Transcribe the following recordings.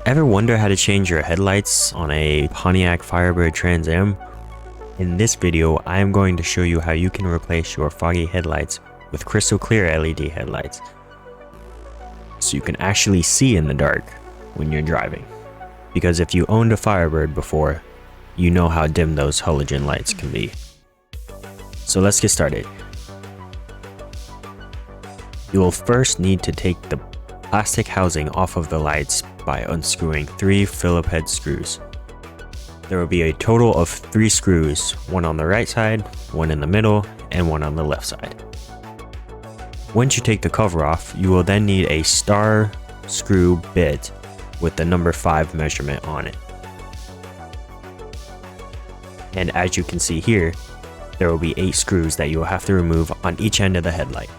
Ever wonder how to change your headlights on a Pontiac Firebird Trans Am? In this video, I am going to show you how you can replace your foggy headlights with crystal clear LED headlights, so you can actually see in the dark when you're driving. Because if you owned a Firebird before, you know how dim those halogen lights can be. So let's get started. You will first need to take the plastic housing off of the lights by unscrewing 3 Phillips head screws. There will be a total of 3 screws, one on the right side, one in the middle, and one on the left side. Once you take the cover off, you will then need a star screw bit with the number 5 measurement on it. And as you can see here, there will be 8 screws that you will have to remove on each end of the headlight.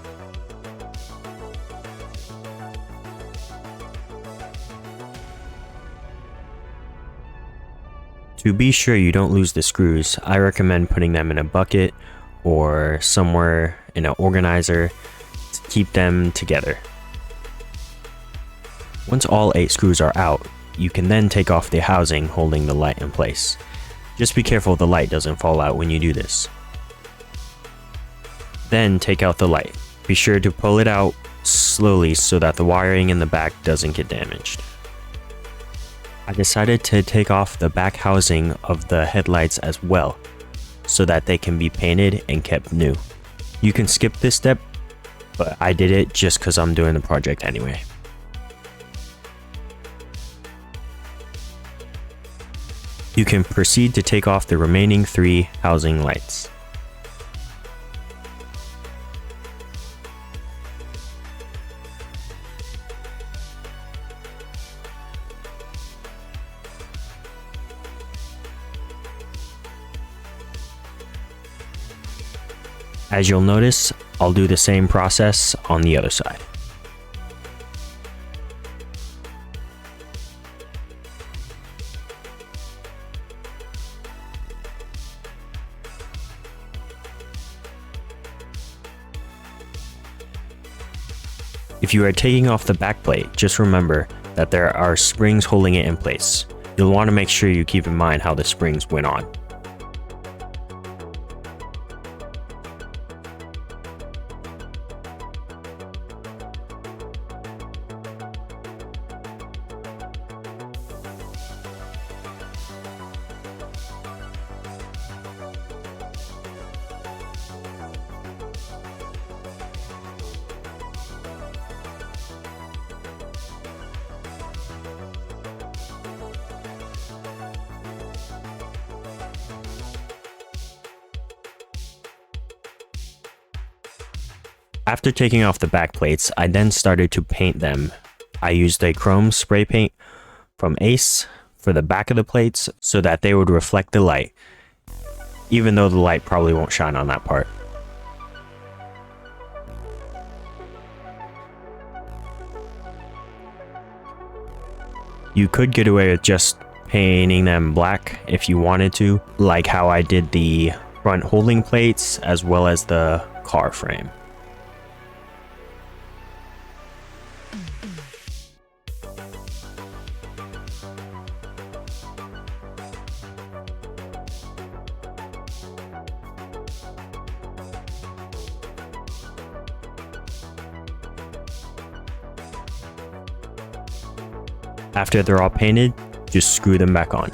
To be sure you don't lose the screws, I recommend putting them in a bucket or somewhere in an organizer to keep them together. Once all 8 screws are out, you can then take off the housing holding the light in place. Just be careful the light doesn't fall out when you do this. Then take out the light. Be sure to pull it out slowly so that the wiring in the back doesn't get damaged. I decided to take off the back housing of the headlights as well, so that they can be painted and kept new. You can skip this step, but I did it just because I'm doing the project anyway. You can proceed to take off the remaining 3 housing lights. As you'll notice, I'll do the same process on the other side. If you are taking off the back plate, just remember that there are springs holding it in place. You'll want to make sure you keep in mind how the springs went on. After taking off the back plates, I then started to paint them. I used a chrome spray paint from Ace for the back of the plates so that they would reflect the light, even though the light probably won't shine on that part. You could get away with just painting them black if you wanted to, like how I did the front holding plates as well as the car frame. After they're all painted, just screw them back on.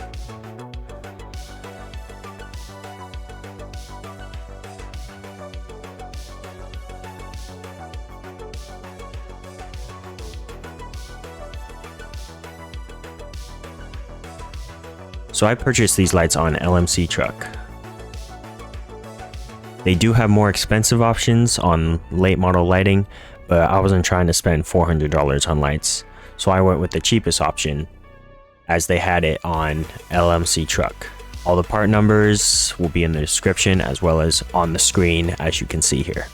So I purchased these lights on LMC truck. They do have more expensive options on late model lighting, but I wasn't trying to spend $400 on lights. So I went with the cheapest option, as they had it on LMC truck. All the part numbers will be in the description as well as on the screen, as you can see here.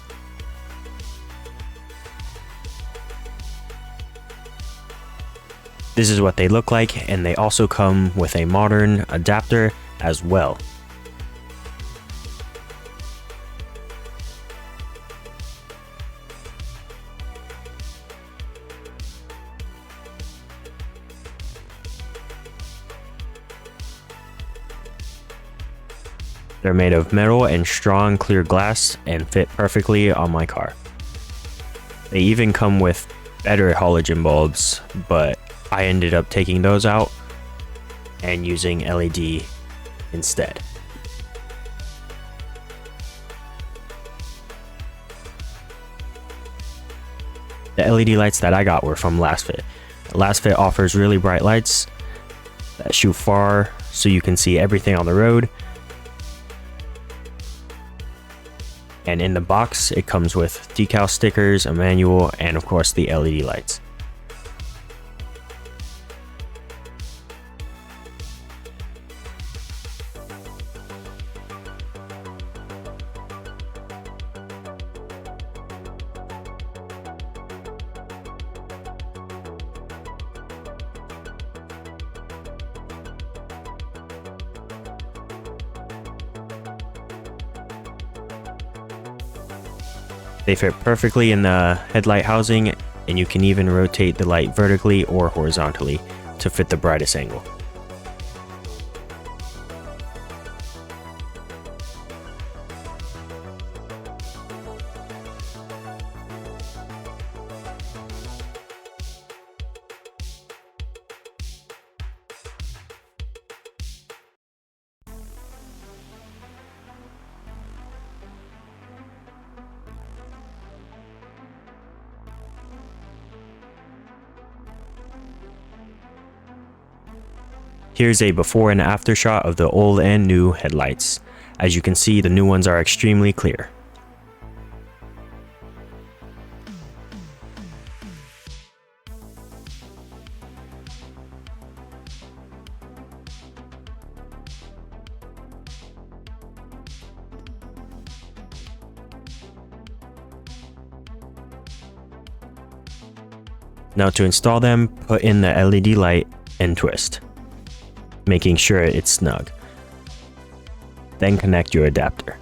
This is what they look like, and they also come with a modern adapter as well. They're made of metal and strong clear glass and fit perfectly on my car. They even come with better halogen bulbs, but I ended up taking those out and using LED instead. The LED lights that I got were from LASFIT. LASFIT offers really bright lights that shoot far so you can see everything on the road. And in the box, it comes with decal stickers, a manual, and of course the LED lights. They fit perfectly in the headlight housing, and you can even rotate the light vertically or horizontally to fit the brightest angle. Here's a before and after shot of the old and new headlights. As you can see, the new ones are extremely clear. Now to install them, put in the LED light and twist, making sure it's snug. Then connect your adapter.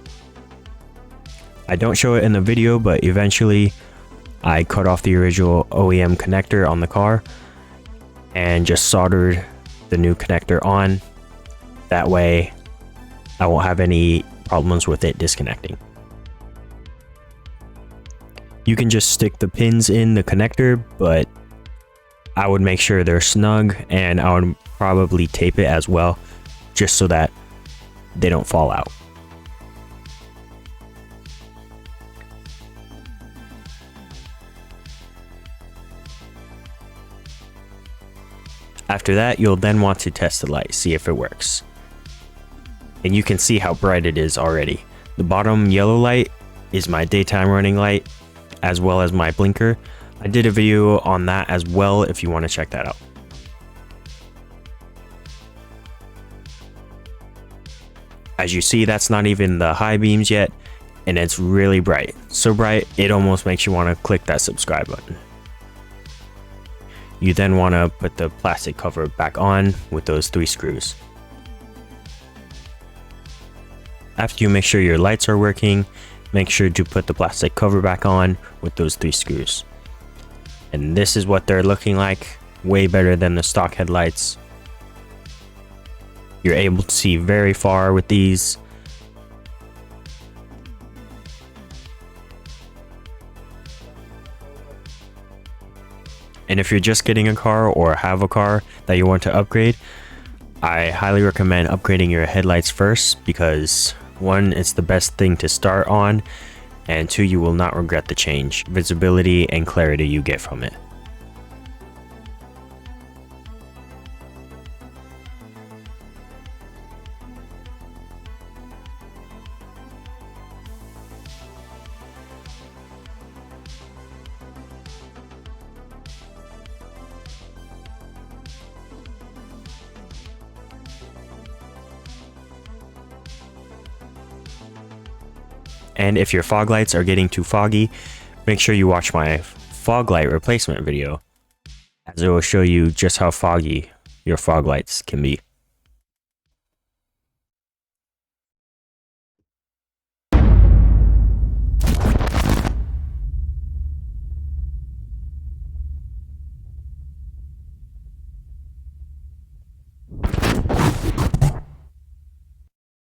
I don't show it in the video, but eventually I cut off the original OEM connector on the car and just soldered the new connector on. That way I won't have any problems with it disconnecting. You can just stick the pins in the connector, but I would make sure they're snug, and I would probably tape it as well, just so that they don't fall out. After that, you'll then want to test the light, see if it works. And you can see how bright it is already. The bottom yellow light is my daytime running light, as well as my blinker. I did a video on that as well if you want to check that out. As you see, that's not even the high beams yet, and it's really bright. So bright, it almost makes you want to click that subscribe button. You then want to put the plastic cover back on with those 3 screws. After you make sure your lights are working, make sure to put the plastic cover back on with those 3 screws. And this is what they're looking like, way better than the stock headlights. You're able to see very far with these. And if you're just getting a car or have a car that you want to upgrade, I highly recommend upgrading your headlights first, because 1, it's the best thing to start on, and 2, you will not regret the change, visibility and clarity you get from it. And if your fog lights are getting too foggy, make sure you watch my fog light replacement video, as it will show you just how foggy your fog lights can be.